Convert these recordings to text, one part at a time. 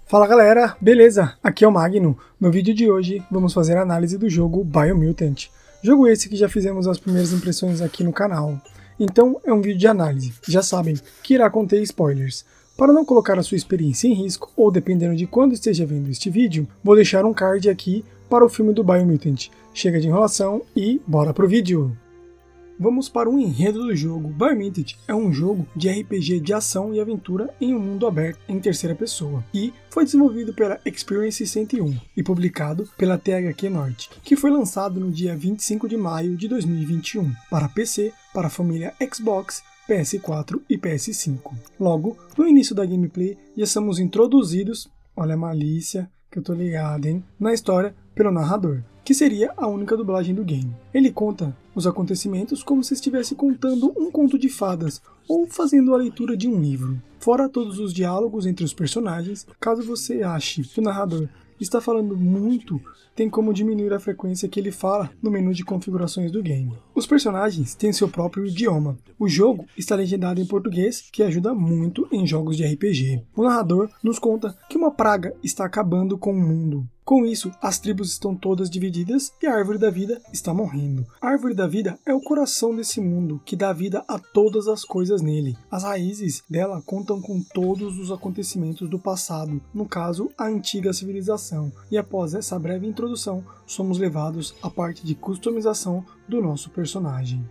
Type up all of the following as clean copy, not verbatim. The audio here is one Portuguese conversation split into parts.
Fala galera, beleza? Aqui é o Magno. No vídeo de hoje vamos fazer a análise do jogo Biomutant. Jogo esse que já fizemos as primeiras impressões aqui no canal. Então é um vídeo de análise. Já sabem que irá conter spoilers. Para não colocar a sua experiência em risco, ou dependendo de quando esteja vendo este vídeo, vou deixar um card aqui para o filme do Biomutant. Chega de enrolação e bora pro vídeo! Vamos para o enredo do jogo. Biomutant é um jogo de RPG de ação e aventura em um mundo aberto em terceira pessoa e foi desenvolvido pela Experience 101 e publicado pela THQ Nordic, que foi lançado no dia 25 de maio de 2021 para PC, para a família Xbox, PS4 e PS5. Logo, no início da gameplay, já somos introduzidos, olha a malícia que eu tô ligado, hein, na história pelo narrador, que seria a única dublagem do game. Ele conta os acontecimentos como se estivesse contando um conto de fadas ou fazendo a leitura de um livro. Fora todos os diálogos entre os personagens, caso você ache que o narrador está falando muito, tem como diminuir a frequência que ele fala no menu de configurações do game. Os personagens têm seu próprio idioma. O jogo está legendado em português, que ajuda muito em jogos de RPG. O narrador nos conta que uma praga está acabando com o mundo. Com isso, as tribos estão todas divididas e a árvore da vida está morrendo. A árvore da vida é o coração desse mundo, que dá vida a todas as coisas nele. As raízes dela contam com todos os acontecimentos do passado, no caso, a antiga civilização. E após essa breve introdução, somos levados à parte de customização do nosso personagem.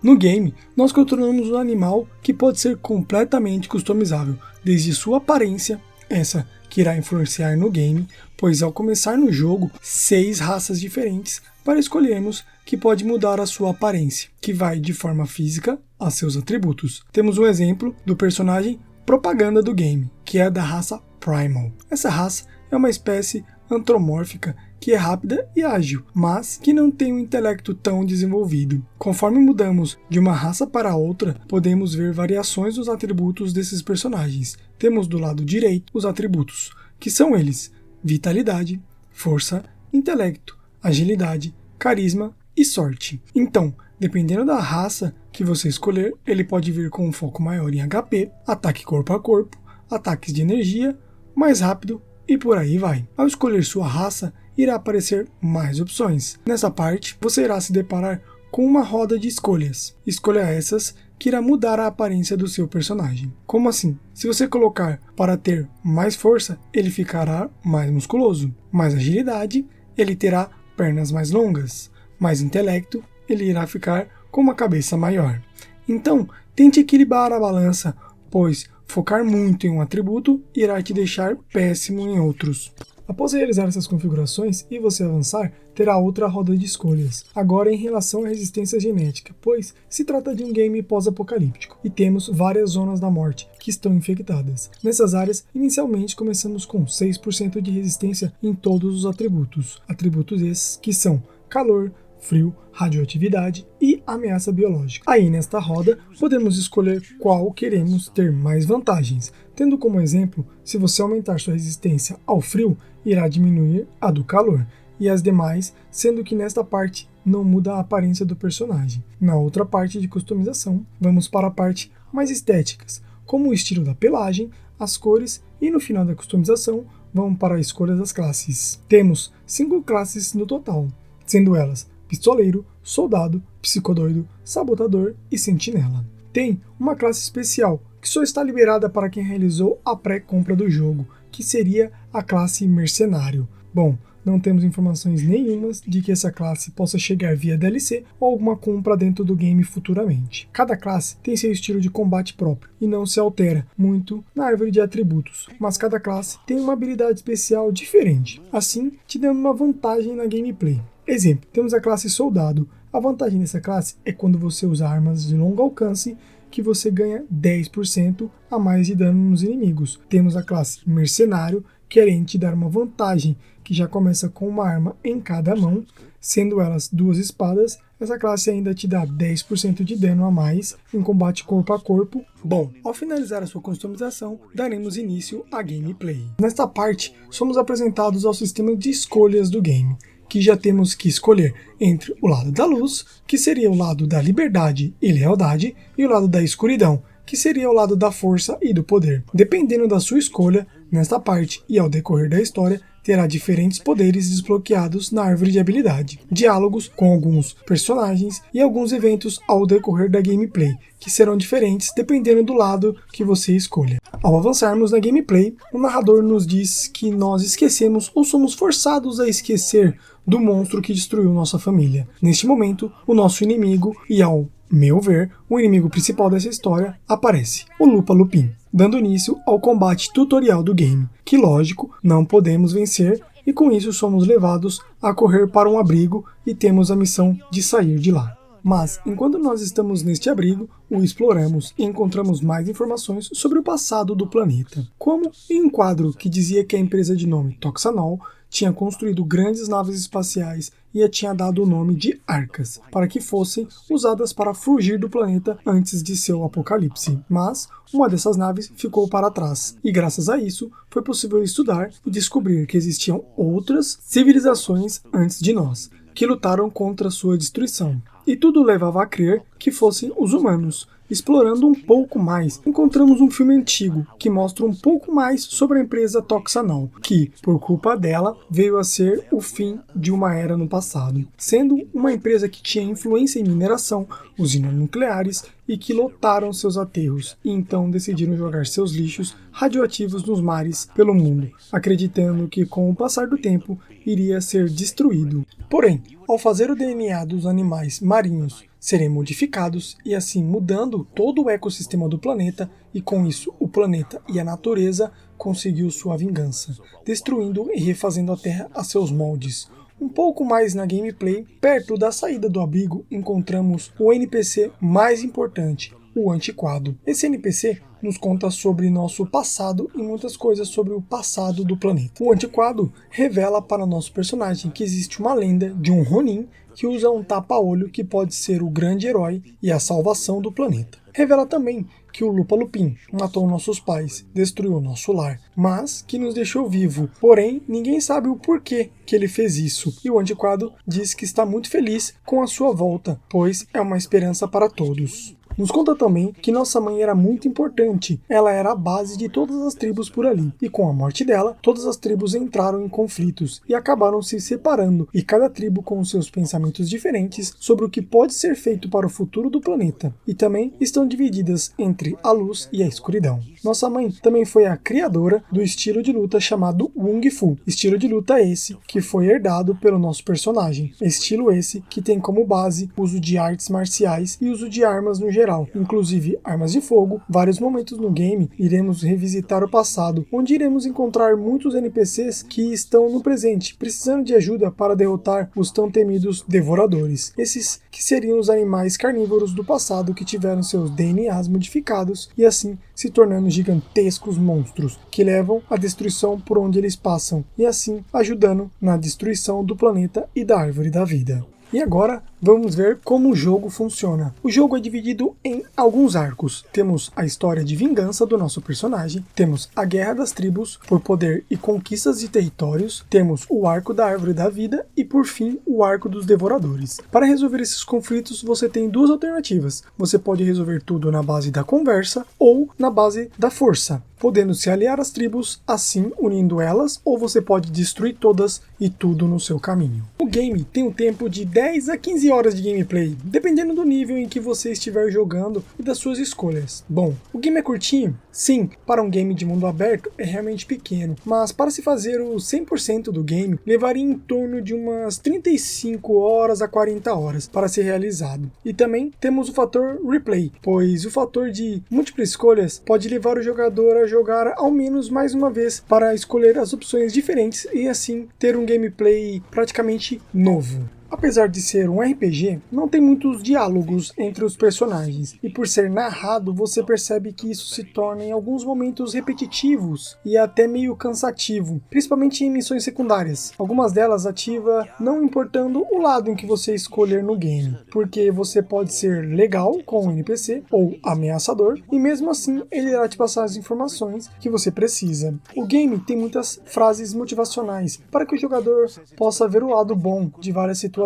No game, nós controlamos um animal que pode ser completamente customizável, desde sua aparência, essa que irá influenciar no game, pois ao começar no jogo, 6 raças diferentes para escolhermos que pode mudar a sua aparência, que vai de forma física a seus atributos. Temos um exemplo do personagem propaganda do game, que é da raça Primal. Essa raça é uma espécie antropomórfica que é rápida e ágil, mas que não tem um intelecto tão desenvolvido. Conforme mudamos de uma raça para outra, podemos ver variações dos atributos desses personagens. Temos do lado direito os atributos, que são eles: vitalidade, força, intelecto, agilidade, carisma e sorte. Então, dependendo da raça que você escolher, ele pode vir com um foco maior em HP, ataque corpo a corpo, ataques de energia, mais rápido e por aí vai. Ao escolher sua raça, irá aparecer mais opções. Nessa parte, você irá se deparar com uma roda de escolhas. Escolha essas que irá mudar a aparência do seu personagem. Como assim? Se você colocar para ter mais força, ele ficará mais musculoso. Mais agilidade, ele terá pernas mais longas. Mais intelecto, ele irá ficar com uma cabeça maior. Então, tente equilibrar a balança, pois focar muito em um atributo irá te deixar péssimo em outros. Após realizar essas configurações e você avançar, terá outra roda de escolhas. Agora em relação à resistência genética, pois se trata de um game pós-apocalíptico e temos várias zonas da morte que estão infectadas. Nessas áreas, inicialmente começamos com 6% de resistência em todos os atributos. Atributos esses que são calor, frio, radioatividade e ameaça biológica. Aí nesta roda podemos escolher qual queremos ter mais vantagens, tendo como exemplo, se você aumentar sua resistência ao frio, irá diminuir a do calor, e as demais, sendo que nesta parte não muda a aparência do personagem. Na outra parte de customização, vamos para a parte mais estéticas, como o estilo da pelagem, as cores e no final da customização, vamos para a escolha das classes. Temos 5 classes no total, sendo elas pistoleiro, soldado, psicodoido, sabotador e sentinela. Tem uma classe especial que só está liberada para quem realizou a pré-compra do jogo, que seria a classe mercenário. Bom, não temos informações nenhumas de que essa classe possa chegar via DLC ou alguma compra dentro do game futuramente. Cada classe tem seu estilo de combate próprio e não se altera muito na árvore de atributos, mas cada classe tem uma habilidade especial diferente, assim te dando uma vantagem na gameplay. Exemplo, temos a classe Soldado. A vantagem dessa classe é quando você usa armas de longo alcance que você ganha 10% a mais de dano nos inimigos. Temos a classe Mercenário, querendo te dar uma vantagem que já começa com uma arma em cada mão, sendo elas 2 espadas. Essa classe ainda te dá 10% de dano a mais em combate corpo a corpo. Bom, ao finalizar a sua customização, daremos início à gameplay. Nesta parte, somos apresentados ao sistema de escolhas do game, que já temos que escolher entre o lado da luz, que seria o lado da liberdade e lealdade, e o lado da escuridão, que seria o lado da força e do poder. Dependendo da sua escolha, Nesta parte, e ao decorrer da história, terá diferentes poderes desbloqueados na árvore de habilidade, diálogos com alguns personagens e alguns eventos ao decorrer da gameplay, que serão diferentes dependendo do lado que você escolha. Ao avançarmos na gameplay, o narrador nos diz que nós esquecemos ou somos forçados a esquecer do monstro que destruiu nossa família. Neste momento, o nosso inimigo, e ao meu ver, o inimigo principal dessa história, aparece, o Lupa Lupin, dando início ao combate tutorial do game, que lógico, não podemos vencer, e com isso somos levados a correr para um abrigo e temos a missão de sair de lá. Mas, enquanto nós estamos neste abrigo, o exploramos e encontramos mais informações sobre o passado do planeta. Como em um quadro que dizia que a empresa de nome Toxanol tinha construído grandes naves espaciais e a tinha dado o nome de Arcas, para que fossem usadas para fugir do planeta antes de seu apocalipse. Mas uma dessas naves ficou para trás, e graças a isso foi possível estudar e descobrir que existiam outras civilizações antes de nós, que lutaram contra sua destruição. E tudo levava a crer que fossem os humanos. Explorando um pouco mais, encontramos um filme antigo que mostra um pouco mais sobre a empresa Toxanol, que, por culpa dela, veio a ser o fim de uma era no passado, sendo uma empresa que tinha influência em mineração, usinas nucleares e que lotaram seus aterros, e então decidiram jogar seus lixos radioativos nos mares pelo mundo, acreditando que com o passar do tempo iria ser destruído. Porém, ao fazer o DNA dos animais marinhos serem modificados e assim mudando todo o ecossistema do planeta, e com isso o planeta e a natureza conseguiu sua vingança, destruindo e refazendo a Terra a seus moldes. Um pouco mais na gameplay, perto da saída do abrigo, encontramos o NPC mais importante, o Antiquado. Esse NPC nos conta sobre nosso passado e muitas coisas sobre o passado do planeta. O Antiquado revela para nosso personagem que existe uma lenda de um Ronin que usa um tapa-olho que pode ser o grande herói e a salvação do planeta. Revela também que o Lupa Lupin matou nossos pais, destruiu nosso lar, mas que nos deixou vivo. Porém, ninguém sabe o porquê que ele fez isso. E o Antiquado diz que está muito feliz com a sua volta, pois é uma esperança para todos. Nos conta também que nossa mãe era muito importante, ela era a base de todas as tribos por ali, e com a morte dela, todas as tribos entraram em conflitos e acabaram se separando, e cada tribo com seus pensamentos diferentes sobre o que pode ser feito para o futuro do planeta, e também estão divididas entre a luz e a escuridão. Nossa mãe também foi a criadora do estilo de luta chamado Wung Fu, estilo de luta esse que foi herdado pelo nosso personagem, estilo esse que tem como base uso de artes marciais e uso de armas no geral, inclusive armas de fogo. Vários momentos no game iremos revisitar o passado, onde iremos encontrar muitos NPCs que estão no presente, precisando de ajuda para derrotar os tão temidos devoradores. Esses que seriam os animais carnívoros do passado que tiveram seus DNAs modificados e assim se tornando gigantescos monstros que levam à destruição por onde eles passam e assim ajudando na destruição do planeta e da árvore da vida. E agora vamos ver como o jogo funciona. O jogo é dividido em alguns arcos. Temos a história de vingança do nosso personagem, temos a guerra das tribos por poder e conquistas de territórios, temos o arco da árvore da vida e por fim o arco dos devoradores. Para resolver esses conflitos você tem duas alternativas. Você pode resolver tudo na base da conversa ou na base da força, podendo se aliar às tribos, assim unindo elas, ou você pode destruir todas e tudo no seu caminho. O game tem um tempo de 10 a 15 horas de gameplay, dependendo do nível em que você estiver jogando e das suas escolhas. Bom, o game é curtinho? Sim, para um game de mundo aberto é realmente pequeno, mas para se fazer o 100% do game, levaria em torno de umas 35 horas a 40 horas para ser realizado. E também temos o fator replay, pois o fator de múltiplas escolhas pode levar o jogador a jogar ao menos mais uma vez para escolher as opções diferentes e assim ter um gameplay praticamente novo. Apesar de ser um RPG, não tem muitos diálogos entre os personagens, e por ser narrado você percebe que isso se torna em alguns momentos repetitivos e até meio cansativo, principalmente em missões secundárias. Algumas delas ativa não importando o lado em que você escolher no game, porque você pode ser legal com o NPC ou ameaçador, e mesmo assim ele irá te passar as informações que você precisa. O game tem muitas frases motivacionais para que o jogador possa ver o lado bom de várias situações.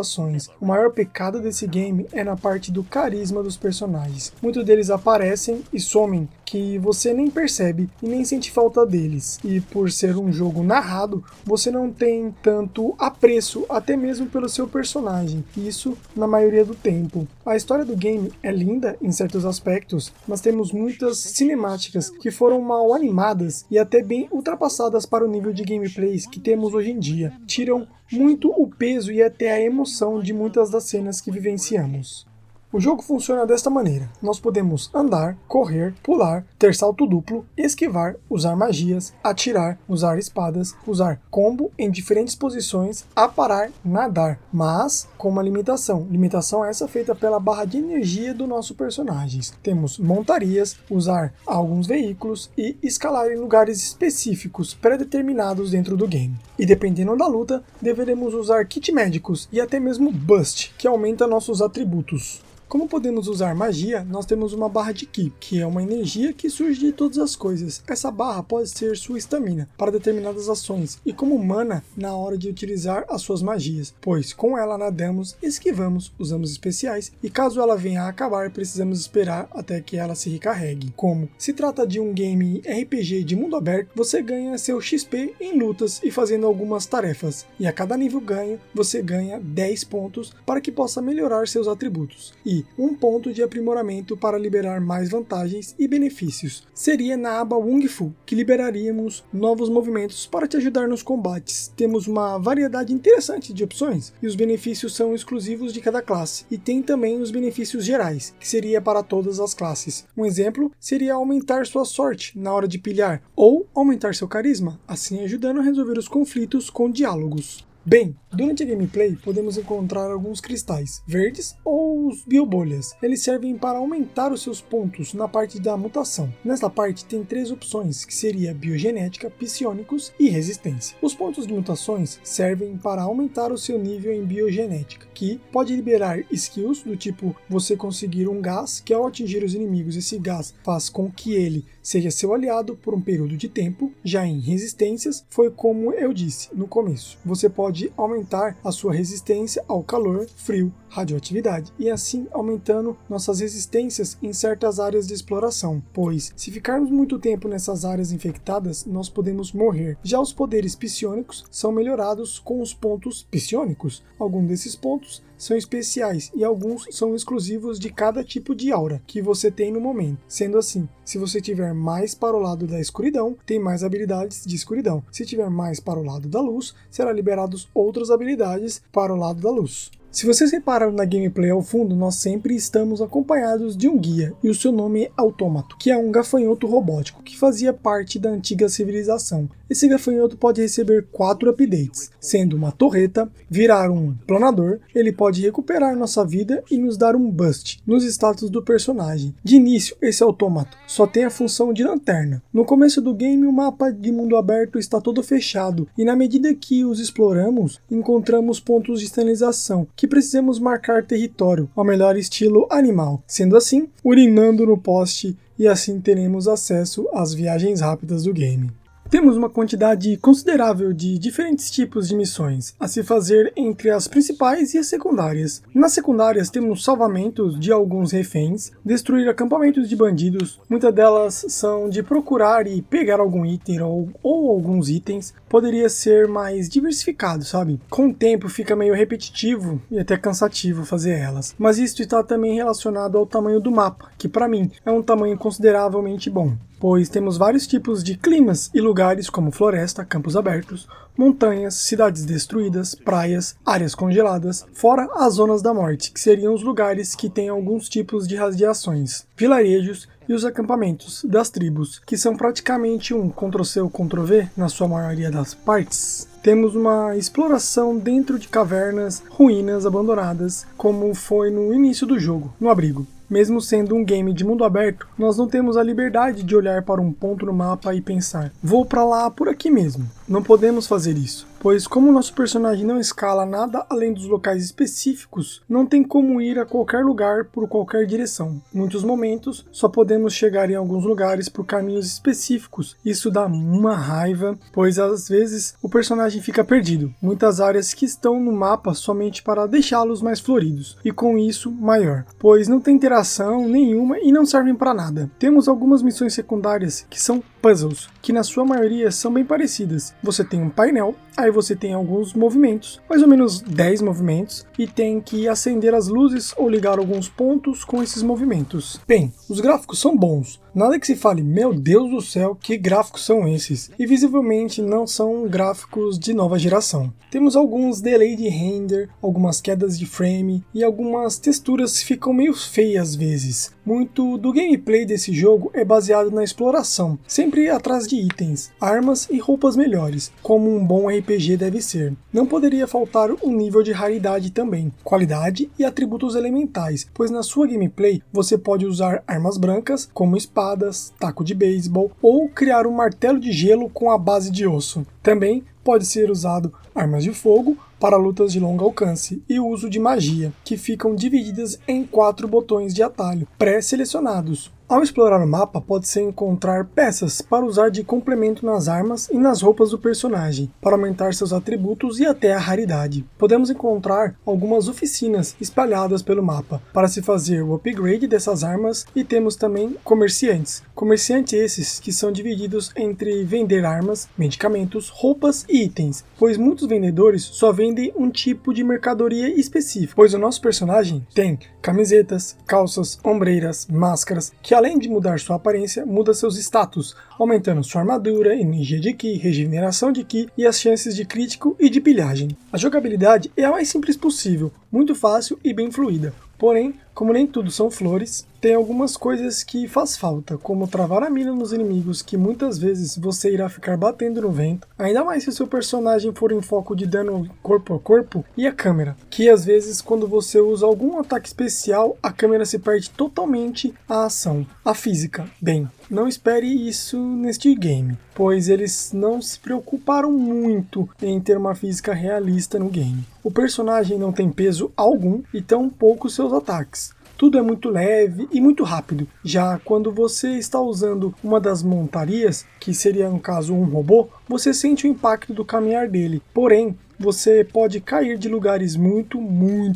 O maior pecado desse game é na parte do carisma dos personagens. Muitos deles aparecem e somem que você nem percebe e nem sente falta deles. E por ser um jogo narrado, você não tem tanto apreço até mesmo pelo seu personagem, isso na maioria do tempo. A história do game é linda em certos aspectos, mas temos muitas cinemáticas que foram mal animadas e até bem ultrapassadas para o nível de gameplays que temos hoje em dia. Tiram muito o peso e até a emoção de muitas das cenas que vivenciamos. O jogo funciona desta maneira: nós podemos andar, correr, pular, ter salto duplo, esquivar, usar magias, atirar, usar espadas, usar combo em diferentes posições, aparar, nadar, mas com uma limitação. Limitação essa feita pela barra de energia do nosso personagem. Temos montarias, usar alguns veículos e escalar em lugares específicos pré-determinados dentro do game. E dependendo da luta, deveremos usar kit médicos e até mesmo Bust, que aumenta nossos atributos. Como podemos usar magia, nós temos uma barra de Ki, que é uma energia que surge de todas as coisas. Essa barra pode ser sua estamina para determinadas ações e como mana na hora de utilizar as suas magias, pois com ela nadamos, esquivamos, usamos especiais e caso ela venha a acabar, precisamos esperar até que ela se recarregue. Como se trata de um game RPG de mundo aberto, você ganha seu XP em lutas e fazendo algumas tarefas, e a cada nível ganho, você ganha 10 pontos para que possa melhorar seus atributos. E 1 ponto de aprimoramento para liberar mais vantagens e benefícios. Seria na aba Wung Fu que liberaríamos novos movimentos para te ajudar nos combates. Temos uma variedade interessante de opções e os benefícios são exclusivos de cada classe. E tem também os benefícios gerais, que seria para todas as classes. Um exemplo seria aumentar sua sorte na hora de pilhar ou aumentar seu carisma, assim ajudando a resolver os conflitos com diálogos. Bem, durante a gameplay podemos encontrar alguns cristais verdes ou os biobolhas. Eles servem para aumentar os seus pontos na parte da mutação. Nesta parte tem 3 opções, que seria biogenética, psionicos e resistência. Os pontos de mutações servem para aumentar o seu nível em biogenética, que pode liberar skills do tipo você conseguir um gás que ao atingir os inimigos esse gás faz com que ele seja seu aliado por um período de tempo. Já em resistências foi como eu disse no começo, você pode aumentar a sua resistência ao calor, frio, radioatividade e assim aumentando nossas resistências em certas áreas de exploração, pois se ficarmos muito tempo nessas áreas infectadas nós podemos morrer. Já os poderes psionicos são melhorados com os pontos psionicos. Alguns desses pontos são especiais e alguns são exclusivos de cada tipo de aura que você tem no momento. Sendo assim, se você tiver mais para o lado da escuridão, tem mais habilidades de escuridão. Se tiver mais para o lado da luz, será liberados outras habilidades para o lado da luz. Se vocês repararam na gameplay ao fundo, nós sempre estamos acompanhados de um guia, e o seu nome é Autômato, que é um gafanhoto robótico que fazia parte da antiga civilização. Esse gafanhoto pode receber 4 updates, sendo uma torreta, virar um planador, ele pode recuperar nossa vida e nos dar um boost nos status do personagem. De início, esse autômato só tem a função de lanterna. No começo do game, o mapa de mundo aberto está todo fechado, e na medida que os exploramos, encontramos pontos de sinalização, que precisamos marcar território, ao melhor estilo animal. Sendo assim, urinando no poste, e assim teremos acesso às viagens rápidas do game. Temos uma quantidade considerável de diferentes tipos de missões a se fazer entre as principais e as secundárias. Nas secundárias temos salvamentos de alguns reféns, destruir acampamentos de bandidos, muitas delas são de procurar e pegar algum item ou alguns itens. Poderia ser mais diversificado, sabe? Com o tempo fica meio repetitivo e até cansativo fazer elas, mas isso está também relacionado ao tamanho do mapa, que para mim é um tamanho consideravelmente bom, pois temos vários tipos de climas e lugares como floresta, campos abertos, montanhas, cidades destruídas, praias, áreas congeladas, fora as zonas da morte, que seriam os lugares que têm alguns tipos de radiações, vilarejos e os acampamentos das tribos, que são praticamente um Ctrl+C ou Ctrl+V na sua maioria das partes. Temos uma exploração dentro de cavernas, ruínas abandonadas, como foi no início do jogo, no abrigo. Mesmo sendo um game de mundo aberto, nós não temos a liberdade de olhar para um ponto no mapa e pensar, vou para lá por aqui mesmo. Não podemos fazer isso. pois como nosso personagem não escala nada além dos locais específicos, não tem como ir a qualquer lugar por qualquer direção. Em muitos momentos, só podemos chegar em alguns lugares por caminhos específicos. Isso dá uma raiva, pois às vezes o personagem fica perdido. Muitas áreas que estão no mapa somente para deixá-los mais floridos, e com isso maior, pois não tem interação nenhuma e não servem para nada. Temos algumas missões secundárias que são puzzles, que na sua maioria são bem parecidas. Você tem um painel, aí você tem alguns movimentos, mais ou menos 10 movimentos, e tem que acender as luzes ou ligar alguns pontos com esses movimentos. Bem, os gráficos são bons, nada que se fale, meu Deus do céu, que gráficos são esses? E visivelmente não são gráficos de nova geração. Temos alguns delay de render, algumas quedas de frame e algumas texturas ficam meio feias às vezes. Muito do gameplay desse jogo é baseado na exploração, sempre atrás de itens, armas e roupas melhores, como um bom RPG deve ser. Não poderia faltar um nível de raridade também, qualidade e atributos elementais, pois na sua gameplay você pode usar armas brancas, como espadas, taco de beisebol, ou criar um martelo de gelo com a base de osso. Também pode ser usado armas de fogo para lutas de longo alcance e o uso de magia, que ficam divididas em 4 botões de atalho, pré-selecionados. Ao explorar o mapa, pode-se encontrar peças para usar de complemento nas armas e nas roupas do personagem, para aumentar seus atributos e até a raridade. Podemos encontrar algumas oficinas espalhadas pelo mapa, para se fazer o upgrade dessas armas, e temos também comerciantes. Comerciantes esses que são divididos entre vender armas, medicamentos, roupas e itens, pois muitos vendedores só vendem um tipo de mercadoria específica, pois o nosso personagem tem camisetas, calças, ombreiras, máscaras, que além de mudar sua aparência, muda seus status, aumentando sua armadura, energia de ki, regeneração de ki e as chances de crítico e de pilhagem. A jogabilidade é a mais simples possível, muito fácil e bem fluida. Porém, como nem tudo são flores, tem algumas coisas que faz falta, como travar a mira nos inimigos, que muitas vezes você irá ficar batendo no vento, ainda mais se o seu personagem for em foco de dano corpo a corpo, e a câmera, que às vezes quando você usa algum ataque especial, a câmera se perde totalmente a ação. A física, bem, não espere isso neste game, pois eles não se preocuparam muito em ter uma física realista no game. O personagem não tem peso algum e tão pouco seus ataques. Tudo é muito leve e muito rápido. Já quando você está usando uma das montarias, que seria no caso um robô, você sente o impacto do caminhar dele. Porém, você pode cair de lugares muito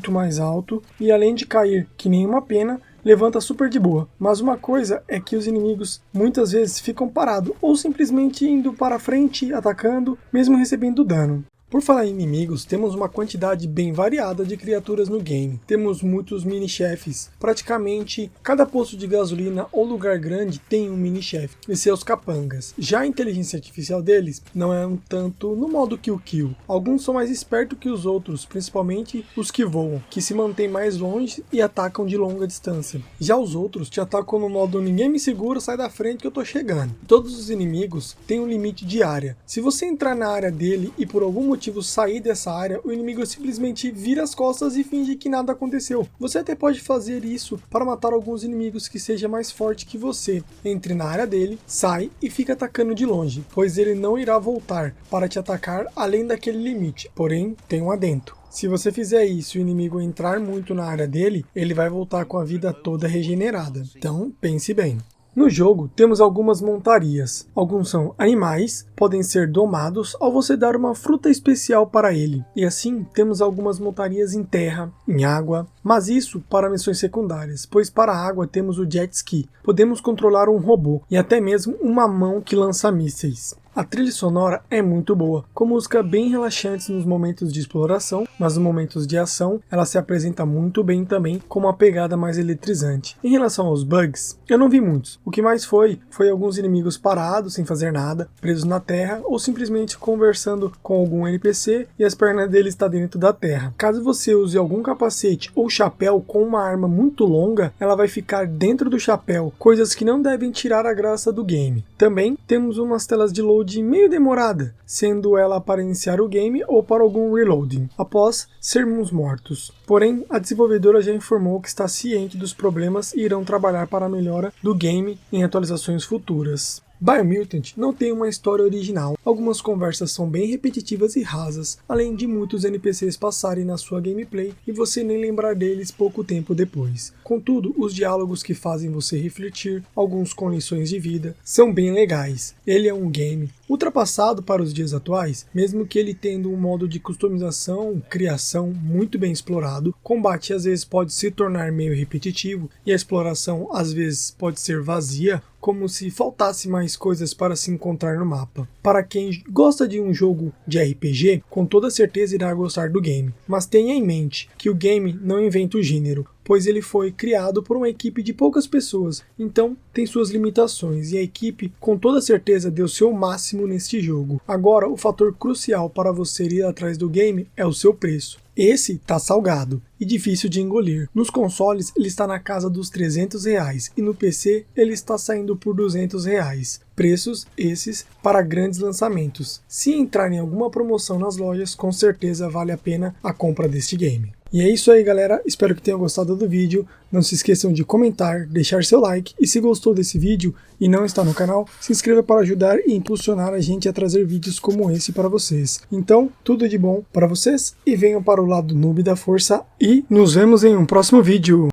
mais alto e além de cair que nem uma pena, levanta super de boa. Mas uma coisa é que os inimigos muitas vezes ficam parados ou simplesmente indo para frente atacando, mesmo recebendo dano. Por falar em inimigos, temos uma quantidade bem variada de criaturas no game. Temos muitos mini-chefes. Praticamente cada posto de gasolina ou lugar grande tem um mini-chefe e seus capangas. Já a inteligência artificial deles não é um tanto no modo kill. Alguns são mais espertos que os outros, principalmente os que voam, que se mantêm mais longe e atacam de longa distância. Já os outros te atacam no modo ninguém me segura, sai da frente que eu tô chegando. Todos os inimigos têm um limite de área. Se você entrar na área dele e por algum motivo sair dessa área, o inimigo simplesmente vira as costas e finge que nada aconteceu. Você até pode fazer isso para matar alguns inimigos que seja mais forte que você. Entre na área dele, sai e fica atacando de longe, pois ele não irá voltar para te atacar além daquele limite. Porém, tem um adendo. Se você fizer isso e o inimigo entrar muito na área dele, ele vai voltar com a vida toda regenerada. Então, pense bem. No jogo, temos algumas montarias. Alguns são animais, podem ser domados ao você dar uma fruta especial para ele. E assim, temos algumas montarias em terra, em água, mas isso para missões secundárias, pois para a água temos o jet ski. Podemos controlar um robô e até mesmo uma mão que lança mísseis. A trilha sonora é muito boa, com música bem relaxante nos momentos de exploração, mas nos momentos de ação ela se apresenta muito bem também, com uma pegada mais eletrizante. Em relação aos bugs, eu não vi muitos. O que mais foi alguns inimigos parados, sem fazer nada, presos na terra, ou simplesmente conversando com algum NPC e as pernas dele estão dentro da terra. Caso você use algum capacete ou chapéu com uma arma muito longa, ela vai ficar dentro do chapéu, coisas que não devem tirar a graça do game. Também temos umas telas de load meio demorada, sendo ela para iniciar o game ou para algum reloading, após sermos mortos. Porém, a desenvolvedora já informou que está ciente dos problemas e irão trabalhar para a melhora do game em atualizações futuras. Biomutant não tem uma história original, algumas conversas são bem repetitivas e rasas, além de muitos NPCs passarem na sua gameplay e você nem lembrar deles pouco tempo depois. Contudo, os diálogos que fazem você refletir, alguns com lições de vida, são bem legais. Ele é um game ultrapassado para os dias atuais, mesmo que ele tendo um modo de customização, criação muito bem explorado, o combate às vezes pode se tornar meio repetitivo e a exploração às vezes pode ser vazia, como se faltasse mais coisas para se encontrar no mapa. Para quem gosta de um jogo de RPG, com toda certeza irá gostar do game, mas tenha em mente que o game não inventa o gênero, pois ele foi criado por uma equipe de poucas pessoas, então tem suas limitações e a equipe com toda certeza deu seu máximo neste jogo. Agora, o fator crucial para você ir atrás do game é o seu preço. Esse tá salgado e difícil de engolir. Nos consoles ele está na casa dos R$300 e no PC ele está saindo por R$200. Preços esses para grandes lançamentos. Se entrar em alguma promoção nas lojas, com certeza vale a pena a compra deste game. E é isso aí, galera, espero que tenham gostado do vídeo, não se esqueçam de comentar, deixar seu like e se gostou desse vídeo e não está no canal, se inscreva para ajudar e impulsionar a gente a trazer vídeos como esse para vocês. Então, tudo de bom para vocês e venham para o lado noob da força e nos vemos em um próximo vídeo.